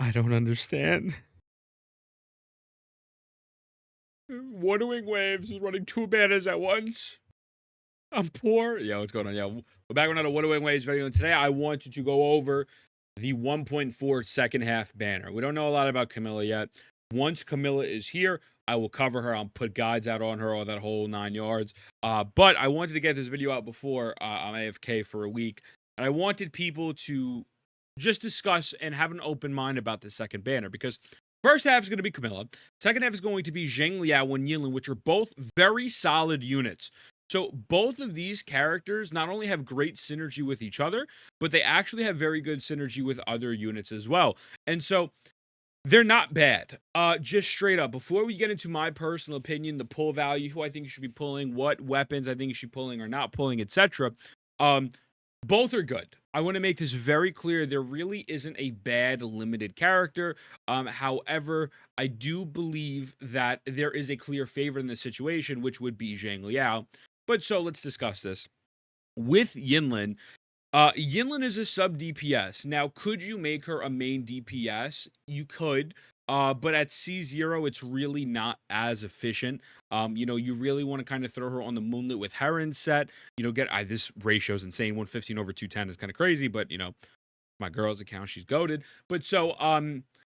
I don't understand. Wuthering Waves is running 2 banners at once. I'm poor. Yo, what's going on? Yeah, we're back with another Wuthering Waves video, and today I wanted to go over the 1.4 second half banner. We don't know a lot about Camilla yet. Once Camilla is here, I will cover her. I'll put guides out on her, all that whole 9 yards. But I wanted to get this video out before I'm AFK for a week, and I wanted people to just discuss and have an open mind about the second banner, because first half is going to be Camilla. Second half is going to be Xiangli Yao and Yinlin, which are both very solid units. So both of these characters not only have great synergy with each other, but they actually have very good synergy with other units as well. And so they're not bad. Just straight up, before we get into my personal opinion, the pull value, who I think you should be pulling, what weapons I think you should be pulling or not pulling, etc. Both are good. I want to make this very clear. There really isn't a bad limited character. However, I do believe that there is a clear favorite in this situation, which would be Zhang Liao. But so let's discuss this. With Yinlin, Yinlin is a sub DPS. Now, could you make her a main DPS? You could. But at C0, it's really not as efficient. You really want to kind of throw her on the Moonlit with Heron set. This ratio is insane. 115 over 210 is kind of crazy, but my girl's account, she's goated. But so,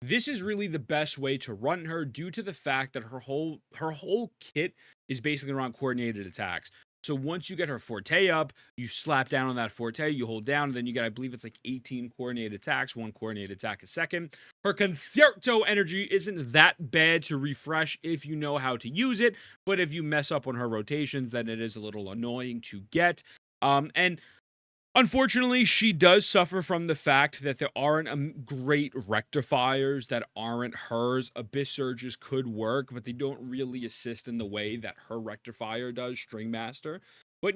this is really the best way to run her due to the fact that her whole kit is basically around coordinated attacks. So once you get her forte up, you slap down on that forte, you hold down, and then you get, I believe it's like 18 coordinated attacks, 1 coordinated attack a second. Her concerto energy isn't that bad to refresh if you know how to use it, but if you mess up on her rotations, then it is a little annoying to get. And unfortunately, she does suffer from the fact that there aren't great rectifiers that aren't hers. Abyss Surges could work, but they don't really assist in the way that her rectifier does, String Master. But,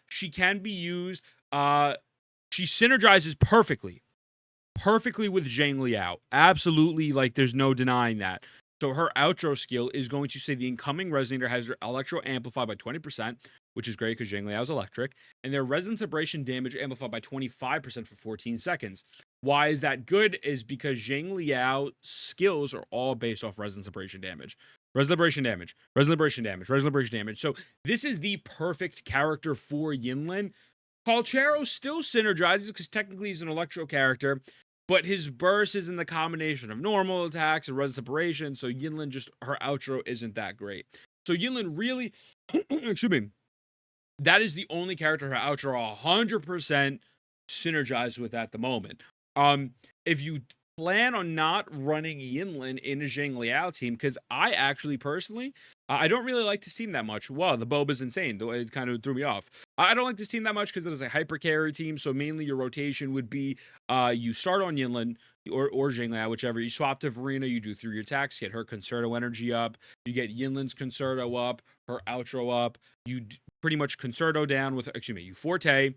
she can be used. She synergizes perfectly with Zhang Liao. Absolutely, there's no denying that. So her outro skill is going to say the incoming resonator has their electro amplified by 20%, which is great because Zhang Liao is electric, and their resonance abrasion damage amplified by 25% for 14 seconds. Why is that good? Is because Zhang Liao skills are all based off resonance abrasion damage. Resonance abrasion damage, resonance abrasion damage, resonance abrasion damage. So this is the perfect character for Yinlin. Palchero still synergizes because technically he's an electro character, but his burst is in the combination of normal attacks and resonance abrasion, so Yinlin her outro isn't that great. So Yinlin really, excuse me, that is the only character her outro 100% synergized with at the moment. If you plan on not running Yinlin in a Zhang Liao team, because I actually personally, I don't really like this team that much. Wow, the Boba's insane. It kind of threw me off. I don't like this team that much because it is a hyper carry team. So mainly your rotation would be you start on Yinlin or Zhang Liao, whichever. You swap to Verena, you do 3 attacks, get her Concerto energy up. You get Yinlin's Concerto up, her outro up. You pretty much Concerto down with, you Forte.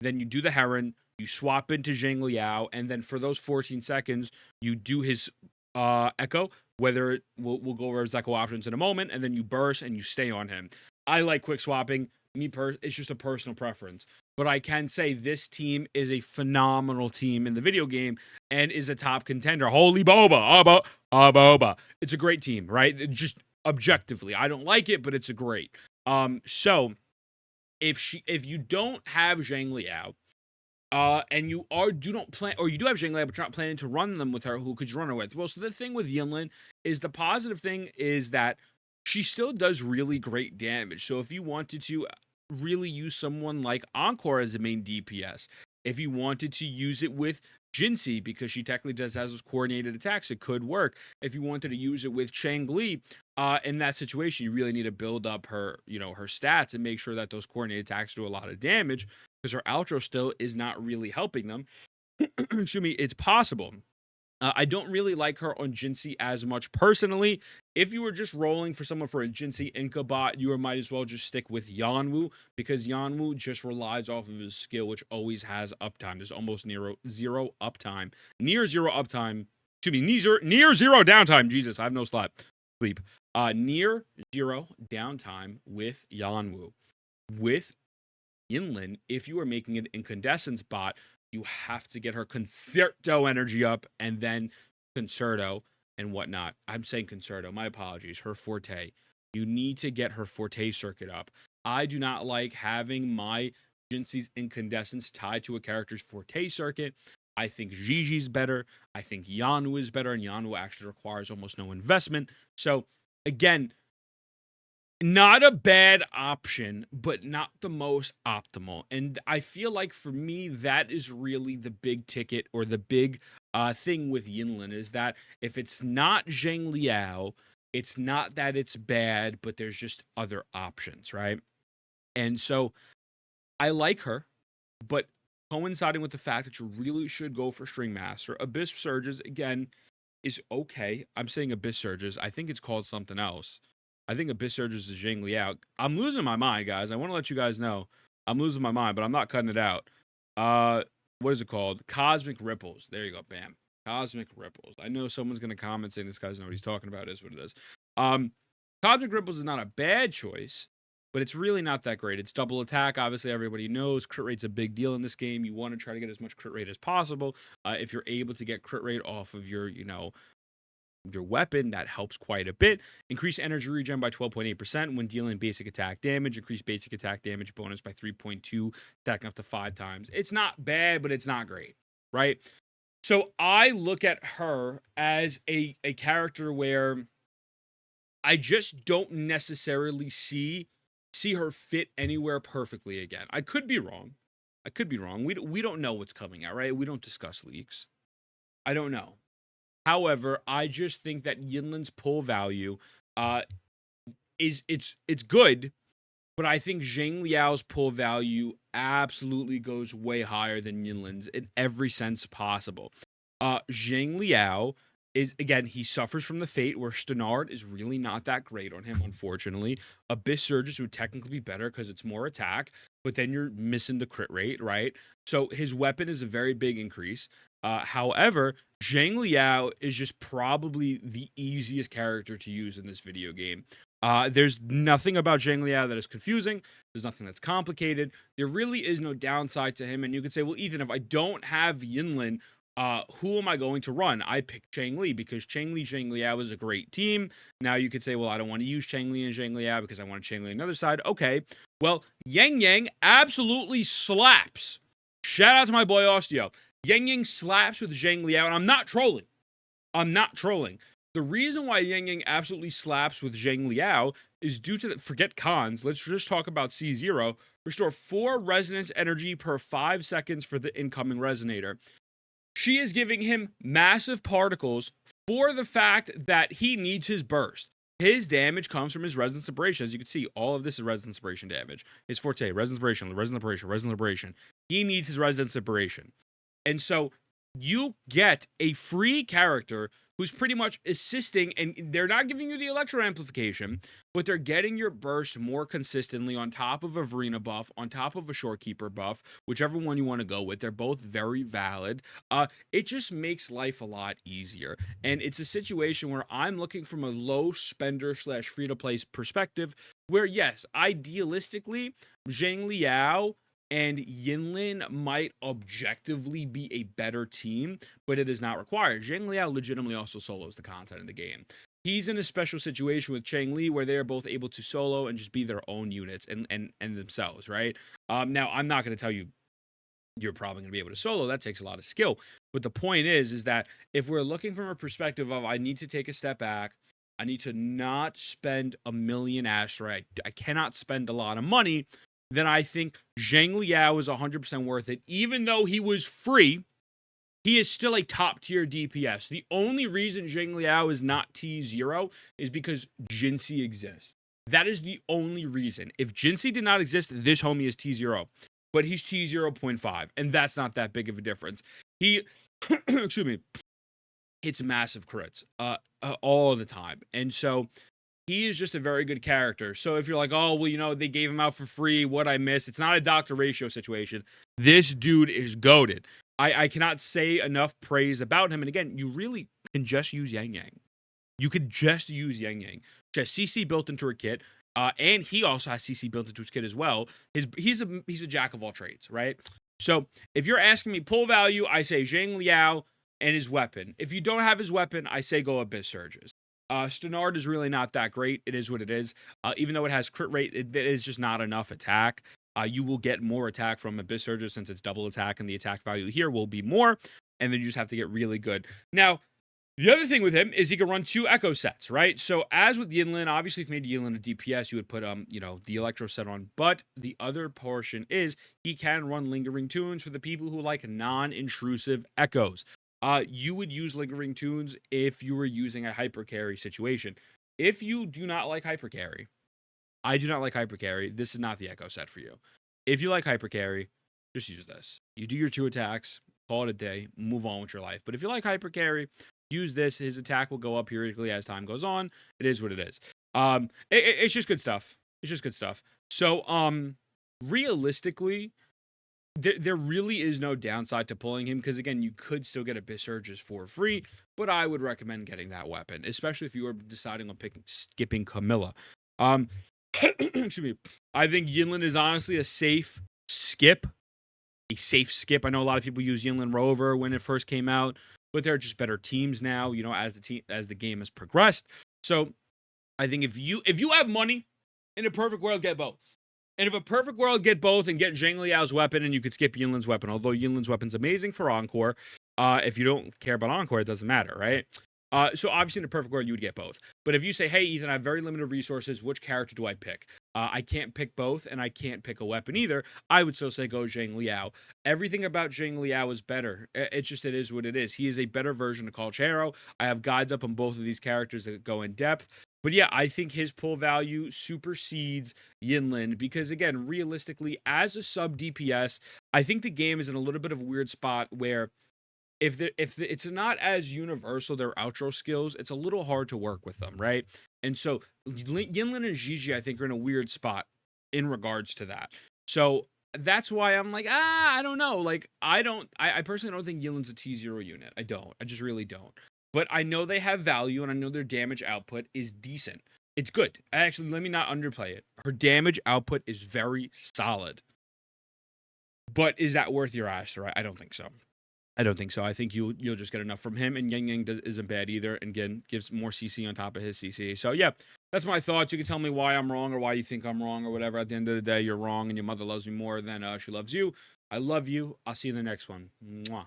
Then you do the Heron, you swap into Zhang Liao, and then for those 14 seconds, you do his Echo, whether we'll go over his Echo options in a moment, and then you burst and you stay on him. I like quick swapping. It's just a personal preference. But I can say this team is a phenomenal team in the video game and is a top contender. Holy Boba! Boba. It's a great team, right? Just objectively. I don't like it, but it's a great. So if you don't have Zhang Liao, and you don't plan, or you do have Zhang Liao, but you're not planning to run them with her, who could you run her with? Well, so the thing with Yinlin is the positive thing is that she still does really great damage. So if you wanted to really use someone like Encore as a main DPS, if you wanted to use it with Jinxie, because she technically has those coordinated attacks, it could work. If you wanted to use it with Xiangli, in that situation, you really need to build up her, her stats and make sure that those coordinated attacks do a lot of damage, because her outro still is not really helping them. Excuse me, it's possible. I don't really like her on Jinxie as much personally. If you were just rolling for someone for a Jinxie Inca bot, you might as well just stick with Yanwu, because Yanwu just relies off of his skill, which always has uptime. There's almost near zero uptime. Near zero uptime. Excuse me, near zero downtime. Jesus, I have no sleep. Near zero downtime with Yanwu. With Yinlin, if you are making an incandescence bot, you have to get her Concerto energy up and then concerto and whatnot. I'm saying concerto. My apologies. Her forte. You need to get her forte circuit up. I do not like having my Jinxi's incandescence tied to a character's forte circuit. I think Gigi's better. I think Yanu is better, and Yanu actually requires almost no investment. So, again, not a bad option, but not the most optimal. And I feel like for me, that is really the big ticket or the big thing with Yinlin is that if it's not Zhang Liao, it's not that it's bad, but there's just other options, right? And so I like her, but coinciding with the fact that you really should go for String Master, Abyss Surges, again, is okay. I'm saying Abyss Surges. I think it's called something else. I think Abyss Surges is Zhang Liao. I'm losing my mind, guys. I want to let you guys know. I'm losing my mind, but I'm not cutting it out. What is it called? Cosmic Ripples. There you go. Bam. Cosmic Ripples. I know someone's going to comment saying this guy doesn't know what he's talking about. It is what it is. Cosmic Ripples is not a bad choice, but it's really not that great. It's double attack. Obviously, everybody knows crit rate's a big deal in this game. You want to try to get as much crit rate as possible. If you're able to get crit rate off of your, your weapon, that helps quite a bit. Increase energy regen by 12.8% when dealing basic attack damage. Increase basic attack damage bonus by 3.2, stacking up to 5 times. It's not bad, but it's not great, right? So I look at her as a character where I just don't necessarily see her fit anywhere perfectly again. I could be wrong. We don't know what's coming out, right? We don't discuss leaks. I don't know. However, I just think that Yinlin's pull value is it's good, but I think Zhang Liao's pull value absolutely goes way higher than Yinlin's in every sense possible. Zhang Liao is, again, he suffers from the fate where Stenard is really not that great on him, unfortunately. Abyss Surges would technically be better because it's more attack, but then you're missing the crit rate, right? So his weapon is a very big increase. However, Zhang Liao is just probably the easiest character to use in this video game. There's nothing about Zhang Liao that is confusing. There's nothing that's complicated. There really is no downside to him. And you could say, well, Ethan, if I don't have Yinlin, who am I going to run? I picked Changli because Zhang Liao is a great team. Now you could say, well, I don't want to use Changli and Zhang Liao because I want Changli on another side. Okay, well, Yang Yang absolutely slaps. Shout out to my boy Osteo. Yang Yang slaps with Zhang Liao, and I'm not trolling. The reason why Yang Yang absolutely slaps with Zhang Liao is due to forget cons. Let's just talk about C0. Restore 4 resonance energy per 5 seconds for the incoming resonator. She is giving him massive particles for the fact that he needs his burst. His damage comes from his resonance liberation. As you can see, all of this is resonance liberation damage. His forte, resonance liberation. He needs his resonance liberation. And so you get a free character who's pretty much assisting, and they're not giving you the electro amplification, but they're getting your burst more consistently on top of a Verena buff, on top of a Shorekeeper buff, whichever one you want to go with. They're both very valid. It just makes life a lot easier. And it's a situation where I'm looking from a low spender / free-to-play perspective, where yes, idealistically, Zhang Liao and Yinlin might objectively be a better team, but it is not required. Zhang Liao legitimately also solos the content in the game. He's in a special situation with Changli where they're both able to solo and just be their own units and themselves, right? Now, I'm not going to tell you you're probably going to be able to solo. That takes a lot of skill. But the point is that if we're looking from a perspective of I need to take a step back, I need to not spend a million Astra, I cannot spend a lot of money, then I think Zhang Liao is 100% worth it. Even though he was free, he is still a top-tier DPS. The only reason Zhang Liao is not T0 is because Jinxi exists. That is the only reason. If Jinxi did not exist, this homie is T0. But he's T0.5, and that's not that big of a difference. He, excuse me, hits massive crits all the time. And so he is just a very good character. So if you're like, oh, well, they gave him out for free, what I missed, it's not a Dr. Ratio situation. This dude is goated. I cannot say enough praise about him. And again, you really can just use Yang Yang. You could just use Yang Yang. Just CC built into her kit. And he also has CC built into his kit as well. He's a jack of all trades, right? So if you're asking me pull value, I say Zhang Liao. and his weapon. If you don't have his weapon, I say go Abyss Surges. Stenard is really not that great. It is what it is. Even though it has crit rate, it is just not enough attack. You will get more attack from Abyss Surges since it's double attack, and the attack value here will be more. And then you just have to get really good. Now, the other thing with him is he can run 2 Echo sets, right? So as with Yinlin, obviously if you made Yinlin a DPS, you would put the Electro set on. But the other portion is he can run Lingering Tunes for the people who like non-intrusive echoes. You would use Lingering Tunes if you were using a hyper carry situation. If you do not like hyper carry, I do not like hyper carry. This is not the Echo set for you. If you like hyper carry, just use this. You do your 2 attacks, call it a day, move on with your life. But if you like hyper carry, use this. His attack will go up periodically as time goes on. It is what it is. It's just good stuff. It's just good stuff. So, realistically, there really is no downside to pulling him because again, you could still get Abyss Surges for free, but I would recommend getting that weapon, especially if you are deciding on skipping Camilla. Excuse me. I think Yinlin is honestly a safe skip. A safe skip. I know a lot of people use Yinlin Rover when it first came out, but there are just better teams now, as the game has progressed. So I think if you have money, in a perfect world, get both. And if a perfect world, get both and get Xiangli Yao's weapon, and you could skip Yinlin's weapon. Although Yinlin's weapon's amazing for Encore. If you don't care about Encore, it doesn't matter, right? So obviously in a perfect world, you would get both. But if you say, hey, Ethan, I have very limited resources, which character do I pick? I can't pick both, and I can't pick a weapon either. I would still say go Xiangli Yao. Everything about Xiangli Yao is better. It's just, it is what it is. He is a better version of Colchero. I have guides up on both of these characters that go in depth. But yeah, I think his pull value supersedes Yinlin because, again, realistically, as a sub DPS, I think the game is in a little bit of a weird spot where if it's not as universal, their outro skills, it's a little hard to work with them, right? And so Yinlin and Gigi, I think, are in a weird spot in regards to that. So that's why I'm like, I don't know. Like, I personally don't think Yinlin's a T0 unit. I don't. I just really don't. But I know they have value, and I know their damage output is decent. It's good. Actually, let me not underplay it. Her damage output is very solid. But is that worth your Aster? I don't think so. I don't think so. I think you'll just get enough from him, and Yang isn't bad either. And again, gives more CC on top of his CC. So yeah, that's my thoughts. You can tell me why I'm wrong or why you think I'm wrong or whatever. At the end of the day, you're wrong, and your mother loves me more than she loves you. I love you. I'll see you in the next one. Mwah.